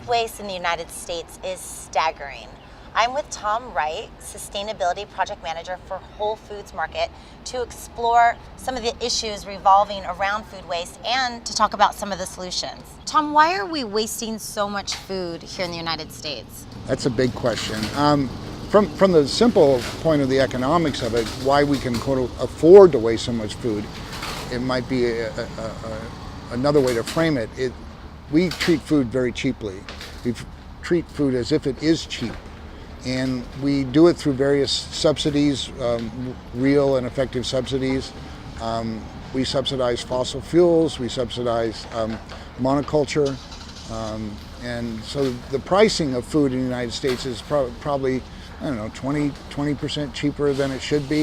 waste in the United States is staggering. I'm with Tom Wright, Sustainability Project Manager for Whole Foods Market, to explore some of the issues revolving around food waste and to talk about some of the solutions. Tom, why are we wasting so much food here in the United States? That's a big question. From the simple point of the economics of it, why we can quote afford to waste so much food, it might be another way to frame it. We treat food very cheaply. We treat food as if it is cheap. And we do it through various subsidies, real and effective subsidies. We subsidize fossil fuels, we subsidize monoculture. And so the pricing of food in the United States is probably, 20% cheaper than it should be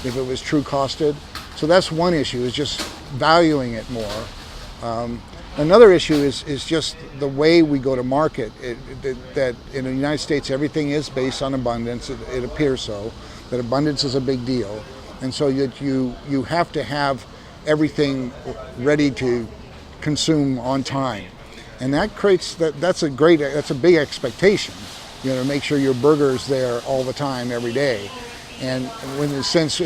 if it was true costed. So that's one issue, is just valuing it more. Another issue is just the way we go to market. That in the United States, everything is based on abundance. It appears so, that abundance is a big deal. And so that you have to have everything ready to consume on time. And that creates, that's a big expectation, to make sure your burger is there all the time, every day. And when in a sense,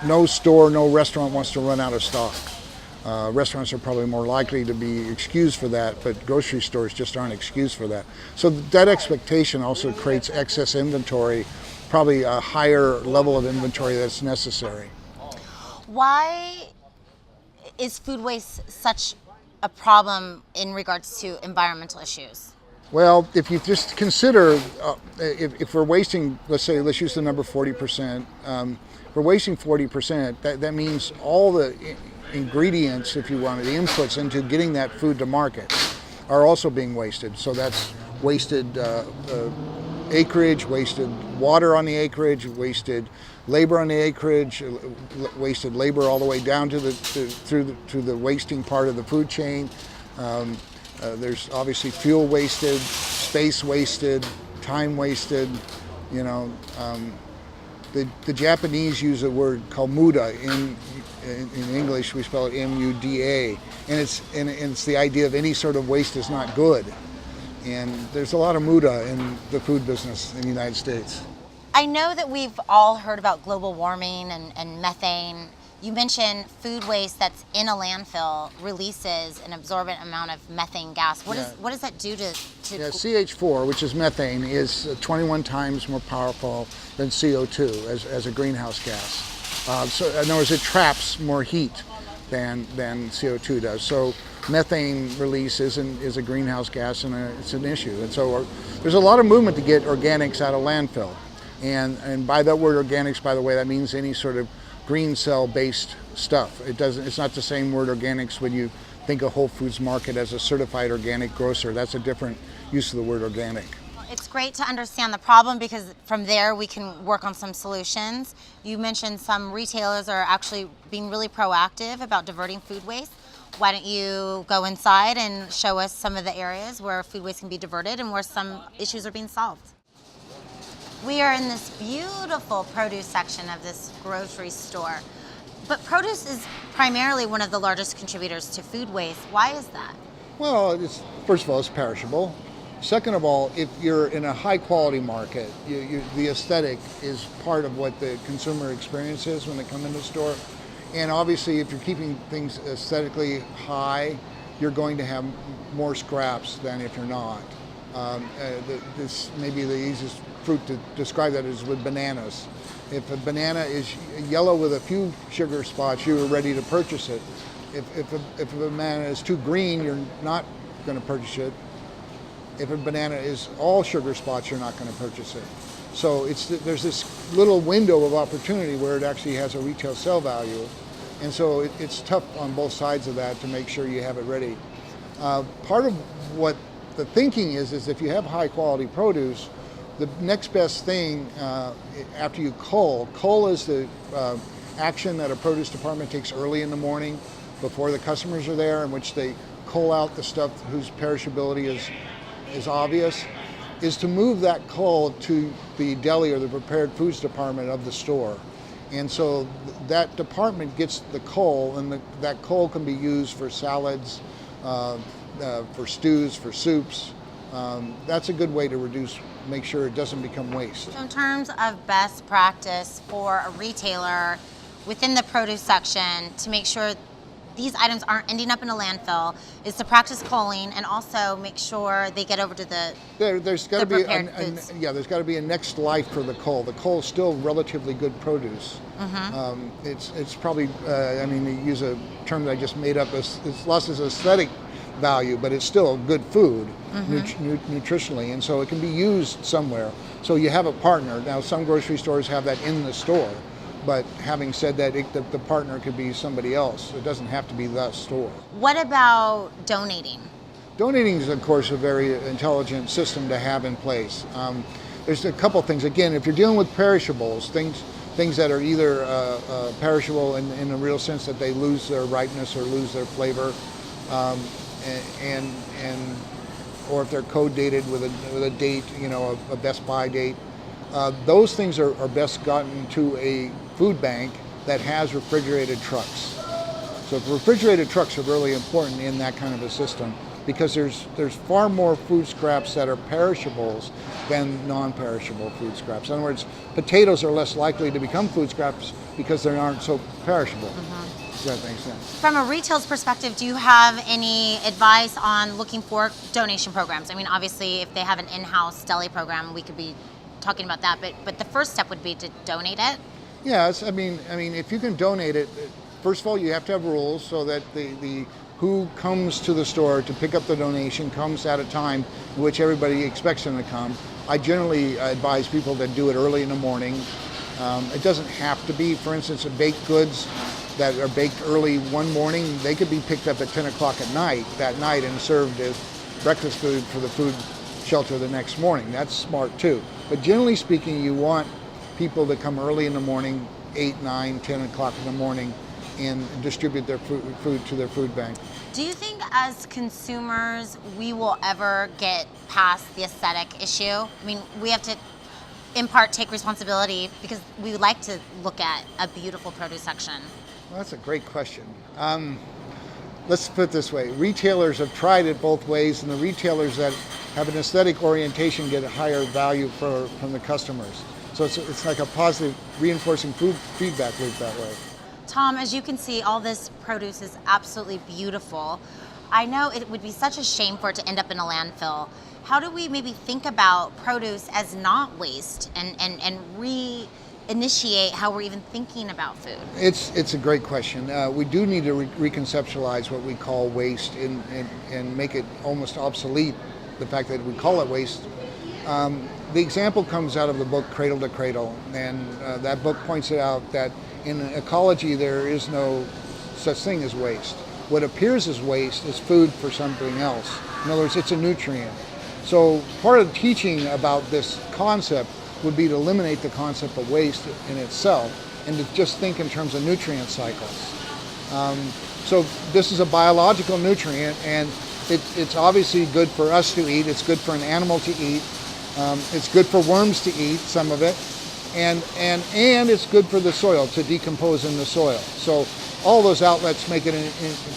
no store, no restaurant wants to run out of stock. Restaurants are probably more likely to be excused for that, but grocery stores just aren't excused for that. So that expectation also creates excess inventory, probably a higher level of inventory that's necessary. Why is food waste such a problem in regards to environmental issues? Well, if you just consider, if we're wasting, let's use the number 40%, if we're wasting 40%, that means all the ingredients, if you want, the inputs into getting that food to market are also being wasted. So that's wasted acreage, wasted water on the acreage, wasted labor on the acreage, wasted labor all the way down to through the wasting part of the food chain. There's obviously fuel wasted, space wasted, time wasted. The Japanese use a word called muda. In English, we spell it M-U-D-A, and it's the idea of any sort of waste is not good. And there's a lot of muda in the food business in the United States. I know that we've all heard about global warming and methane. You mentioned food waste that's in a landfill releases an absorbent amount of methane gas. What does that do to CH4, which is methane, is 21 times more powerful than CO2 as a greenhouse gas. So in other words, it traps more heat than CO2 does. So methane release is a greenhouse gas, and it's an issue. And so there's a lot of movement to get organics out of landfill. And by that word organics, by the way, that means any sort of green cell based stuff. It's not the same word organics when you think of Whole Foods Market as a certified organic grocer. That's a different use of the word organic. It's great to understand the problem, because from there we can work on some solutions. You mentioned some retailers are actually being really proactive about diverting food waste. Why don't you go inside and show us some of the areas where food waste can be diverted and where some issues are being solved? We are in this beautiful produce section of this grocery store. But produce is primarily one of the largest contributors to food waste. Why is that? Well, first of all, it's perishable. Second of all, if you're in a high quality market, the aesthetic is part of what the consumer experience is when they come into the store. And obviously, if you're keeping things aesthetically high, you're going to have more scraps than if you're not. This may be the easiest fruit to describe that is with bananas. If a banana is yellow with a few sugar spots, you are ready to purchase it. If a banana is too green, you're not going to purchase it. If a banana is all sugar spots, you're not going to purchase it. So there's this little window of opportunity where it actually has a retail sale value. And so it's tough on both sides of that to make sure you have it ready. Part of what the thinking is if you have high quality produce, the next best thing after you cull is the action that a produce department takes early in the morning before the customers are there, in which they cull out the stuff whose perishability is obvious, is to move that cull to the deli or the prepared foods department of the store. And so that department gets the cull, and that cull can be used for salads, for stews, for soups, That's a good way to make sure it doesn't become waste. So in terms of best practice for a retailer within the produce section to make sure these items aren't ending up in a landfill is to practice culling and also make sure they get over to There's got to be prepared foods. there's got to be a next life for the coal. The coal is still relatively good produce. It's probably I mean, to use a term that I just made up, it's lost its aesthetic value, but it's still good food nutritionally, and so it can be used somewhere. So you have a partner. Now some grocery stores have that in the store, but having said that, the partner could be somebody else. It doesn't have to be the store. What about donating? Donating is, of course, a very intelligent system to have in place. There's a couple things. Again, if you're dealing with perishables, things that are either perishable in the real sense that they lose their ripeness or lose their flavor, and or if they're code dated with a date, a best buy date, those things are best gotten to a food bank that has refrigerated trucks. So refrigerated trucks are really important in that kind of a system because there's far more food scraps that are perishables than non-perishable food scraps. In other words, potatoes are less likely to become food scraps because they aren't so perishable. Does that make sense? From a retail's perspective, do you have any advice on looking for donation programs? I mean, obviously, if they have an in-house deli program, we could be talking about that, but the first step would be to donate it. Yes, I mean, if you can donate it, first of all, you have to have rules so that the who comes to the store to pick up the donation comes at a time in which everybody expects them to come. I generally advise people to do it early in the morning. It doesn't have to be, for instance, baked goods that are baked early one morning, they could be picked up at 10 o'clock that night and served as breakfast food for the food shelter the next morning. That's smart too. But generally speaking, you want people to come early in the morning, 8, 9, 10 o'clock in the morning, and distribute their food to their food bank. Do you think as consumers we will ever get past the aesthetic issue? I mean, we have to in part take responsibility because we would like to look at a beautiful produce section. Well, that's a great question. Let's put it this way. Retailers have tried it both ways, and the retailers that have an aesthetic orientation get a higher value from the customers. So it's like a positive reinforcing feedback loop that way. Tom, as you can see, all this produce is absolutely beautiful. I know it would be such a shame for it to end up in a landfill. How do we maybe think about produce as not waste and re-initiate how we're even thinking about food? It's a great question. We do need to reconceptualize what we call waste and make it almost obsolete, the fact that we call it waste. The example comes out of the book Cradle to Cradle, and that book points it out that in ecology there is no such thing as waste. What appears as waste is food for something else. In other words, it's a nutrient. So part of teaching about this concept would be to eliminate the concept of waste in itself and to just think in terms of nutrient cycles. So this is a biological nutrient, and it's obviously good for us to eat. It's good for an animal to eat. It's good for worms to eat, some of it, and it's good for the soil to decompose in the soil. So all those outlets make it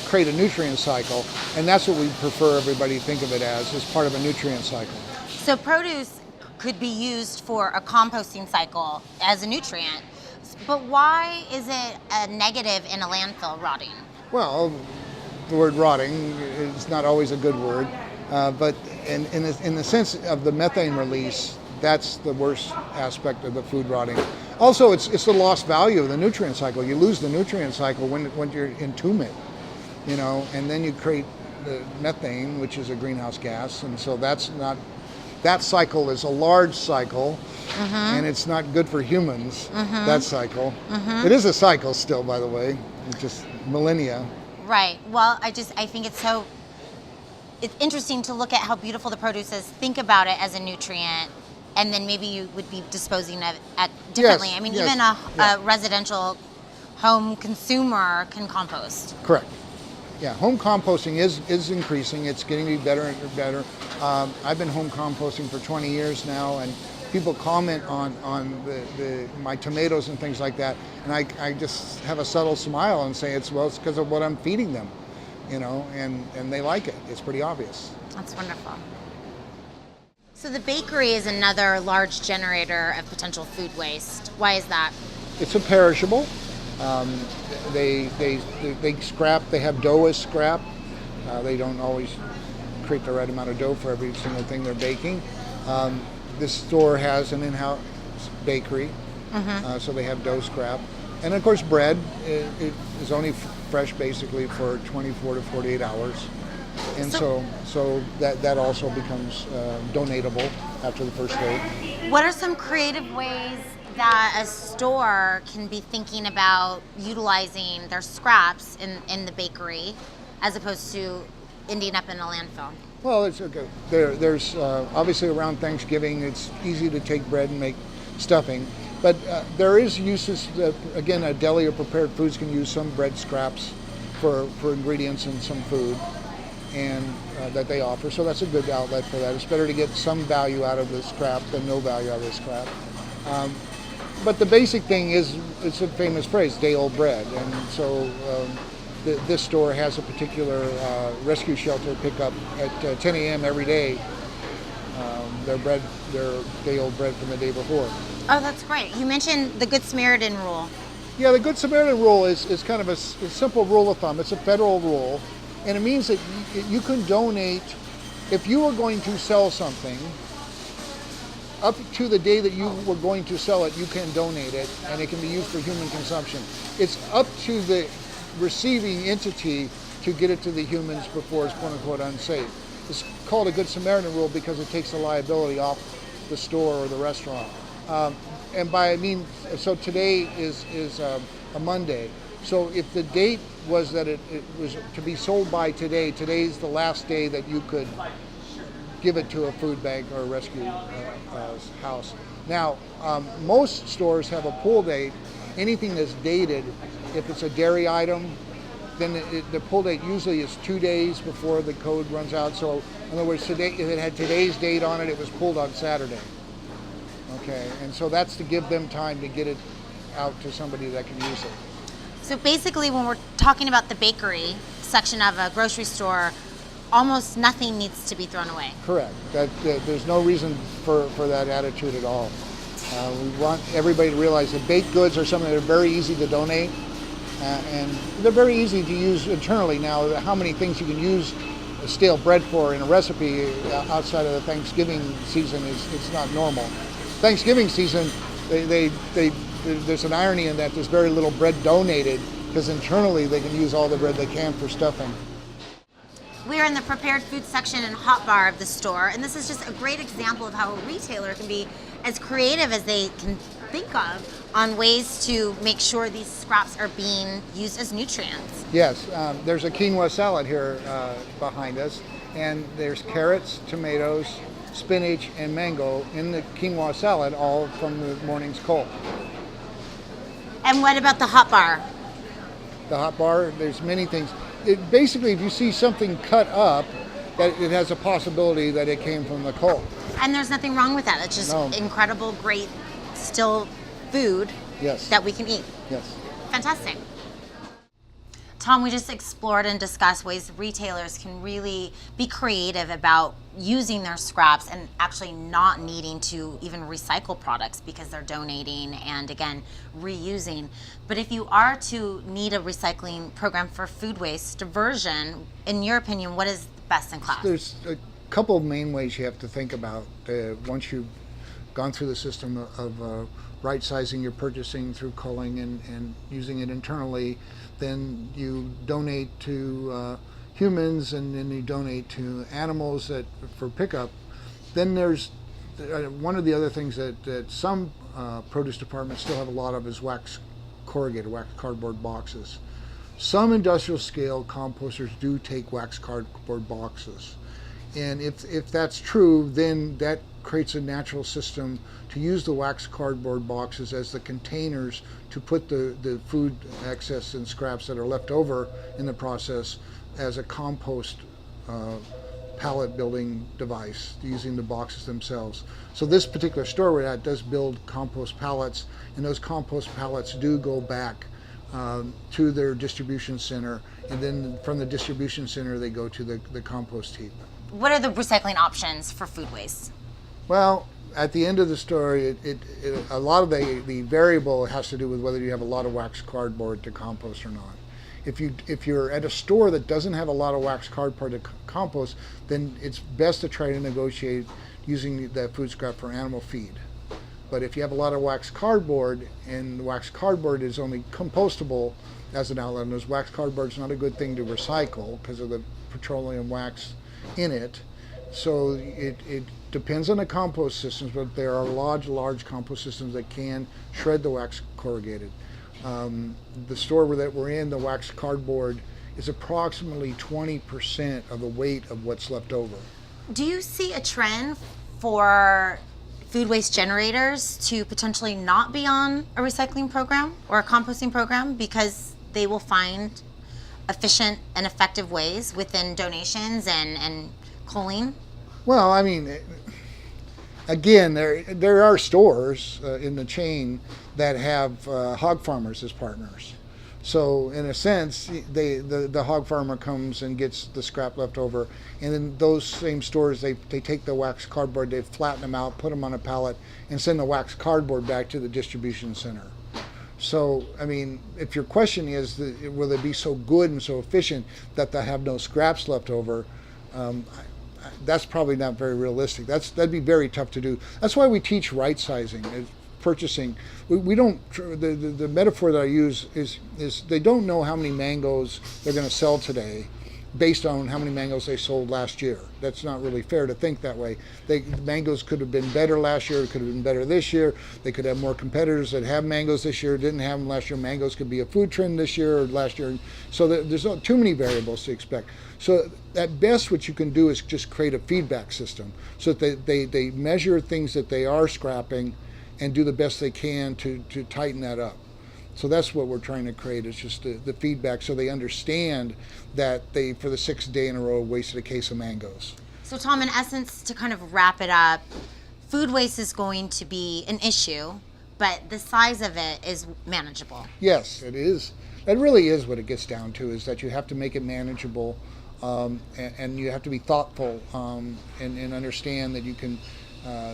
create a nutrient cycle, and that's what we prefer everybody to think of it as part of a nutrient cycle. So produce could be used for a composting cycle as a nutrient, but why is it a negative in a landfill, rotting? Well, the word rotting is not always a good word, but in the sense of the methane release, that's the worst aspect of the food rotting. Also, it's the lost value of the nutrient cycle. You lose the nutrient cycle when you're entomb it, and then you create the methane, which is a greenhouse gas, and so that cycle is a large cycle, and it's not good for humans, that cycle. It is a cycle still, by the way, it's just millennia. Right. Well, I think it's interesting to look at how beautiful the produce is, think about it as a nutrient, and then maybe you would be disposing of it differently. Yes, I mean, yes, even a residential home consumer can compost. Correct. Yeah, home composting is increasing. It's getting to be better and better. I've been home composting for 20 years now, and people comment on my tomatoes and things like that, and I just have a subtle smile and say it's because of what I'm feeding them, and they like it. It's pretty obvious. That's wonderful. So the bakery is another large generator of potential food waste. Why is that? It's a perishable. Um, they scrap. They have dough as scrap. They don't always create the right amount of dough for every single thing they're baking. This store has an in-house bakery, so they have dough scrap. And of course, bread it is only fresh basically for 24 to 48 hours. And so that also becomes donatable after the first day. What are some creative ways that a store can be thinking about utilizing their scraps in the bakery as opposed to ending up in a landfill? Well, it's okay. There's obviously around Thanksgiving, it's easy to take bread and make stuffing. But there is uses, again, a deli or prepared foods can use some bread scraps for ingredients in some food and that they offer. So that's a good outlet for that. It's better to get some value out of the scrap than no value out of the scrap. But the basic thing is, it's a famous phrase, day old bread. And so this store has a particular rescue shelter pickup at 10 a.m. every day. Their day old bread from the day before. Oh, that's great. You mentioned the Good Samaritan rule. Yeah, the Good Samaritan rule is kind of a simple rule of thumb. It's a federal rule, and it means that you can donate, if you were going to sell something, up to the day that you were going to sell it, you can donate it, and it can be used for human consumption. It's up to the receiving entity to get it to the humans before it's quote unquote unsafe. It's called a Good Samaritan rule because it takes the liability off the store or the restaurant. And by I mean, so today is a Monday. So if the date was that it was to be sold by today, today's the last day that you could give it to a food bank or a rescue house. Now, most stores have a pull date. Anything that's dated, if it's a dairy item, then the pull date usually is 2 days before the code runs out. So in other words, today, if it had today's date on it, it was pulled on Saturday. Okay, and so that's to give them time to get it out to somebody that can use it. So basically, when we're talking about the bakery section of a grocery store, almost nothing needs to be thrown away. Correct. There's no reason for that attitude at all. We want everybody to realize that baked goods are something that are very easy to donate, and they're very easy to use internally. Now, how many things you can use stale bread for in a recipe outside of the Thanksgiving season it's not normal. Thanksgiving season, there's an irony in that there's very little bread donated because internally they can use all the bread they can for stuffing. We're in the prepared food section and hot bar of the store, and this is just a great example of how a retailer can be as creative as they can think of on ways to make sure these scraps are being used as nutrients. Yes, there's a quinoa salad here behind us, and there's carrots, tomatoes, spinach, and mango in the quinoa salad, all from the morning's cold. And what about the hot bar? The hot bar, there's many things. Basically, if you see something cut up, that it has a possibility that it came from the coal. And there's nothing wrong with that. It's just incredible, great, still food that we can eat. Yes. Fantastic. Tom, we just explored and discussed ways retailers can really be creative about using their scraps and actually not needing to even recycle products because they're donating and, again, reusing. But if you are to need a recycling program for food waste diversion, in your opinion, what is best in class? There's a couple of main ways you have to think about once you've gone through the system of right-sizing your purchasing through culling and using it internally. Then you donate to humans, and then you donate to animals for pickup. Then there's one of the other things that some produce departments still have a lot of is wax corrugated, wax cardboard boxes. Some industrial scale composters do take wax cardboard boxes. And if that's true, then that creates a natural system to use the wax cardboard boxes as the containers to put the food excess and scraps that are left over in the process as a compost pallet building device using the boxes themselves. So this particular store we're at does build compost pallets, and those compost pallets do go back to their distribution center, and then from the distribution center they go to the compost heap. What are the recycling options for food waste? Well, at the end of the story, a lot of the variable has to do with whether you have a lot of wax cardboard to compost or not. If you're at a store that doesn't have a lot of wax cardboard to compost, then it's best to try to negotiate using the food scrap for animal feed. But if you have a lot of wax cardboard, and the wax cardboard is only compostable as an outlet, and wax cardboard is not a good thing to recycle because of the petroleum wax in it. So it depends on the compost systems, but there are large compost systems that can shred the wax corrugated. The store that we're in, the wax cardboard is approximately 20% of the weight of what's left over. Do you see a trend for food waste generators to potentially not be on a recycling program or a composting program because they will find efficient and effective ways within donations and culling? Well, I mean, again, there are stores in the chain that have hog farmers as partners. So in a sense, the hog farmer comes and gets the scrap left over, and then those same stores, they take the wax cardboard, they flatten them out, put them on a pallet, and send the wax cardboard back to the distribution center. So, I mean, if your question is, will they be so good and so efficient that they have no scraps left over, that's probably not very realistic. That'd be very tough to do. That's why we teach right sizing, purchasing. We don't. The metaphor that I use is they don't know how many mangoes they're going to sell today, based on how many mangoes they sold last year. That's not really fair to think that way. Mangoes could have been better last year. It could have been better this year. They could have more competitors that have mangoes this year, didn't have them last year. Mangoes could be a food trend this year or last year. So there's not too many variables to expect. So at best, what you can do is just create a feedback system so that they measure things that they are scrapping and do the best they can to tighten that up. So that's what we're trying to create, is just the feedback, so they understand that they, for the 6th day in a row, wasted a case of mangoes. So Tom, in essence, to kind of wrap it up, food waste is going to be an issue, but the size of it is manageable. Yes, it is. That really is what it gets down to, is that you have to make it manageable, and you have to be thoughtful, and understand that you can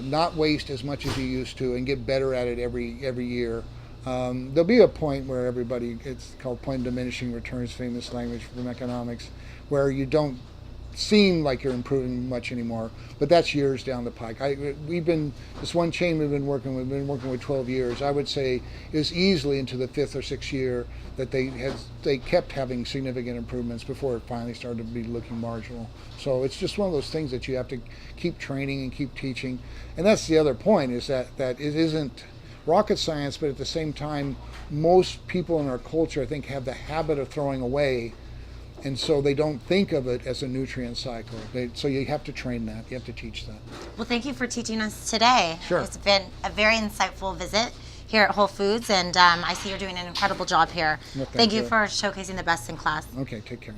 not waste as much as you used to and get better at it every year. There'll be a point where everybody, it's called point of diminishing returns, famous language from economics, where you don't seem like you're improving much anymore, but that's years down the pike. This one chain we've been working with 12 years. I would say it was easily into the 5th or 6th year that they kept having significant improvements before it finally started to be looking marginal. So it's just one of those things that you have to keep training and keep teaching. And that's the other point, is that it isn't rocket science, but at the same time, most people in our culture, I think, have the habit of throwing away, and so they don't think of it as a nutrient cycle. So you have to train that. You have to teach that. Well, thank you for teaching us today. Sure. It's been a very insightful visit here at Whole Foods, and I see you're doing an incredible job here. Well, thank you for showcasing the best in class. Okay, take care.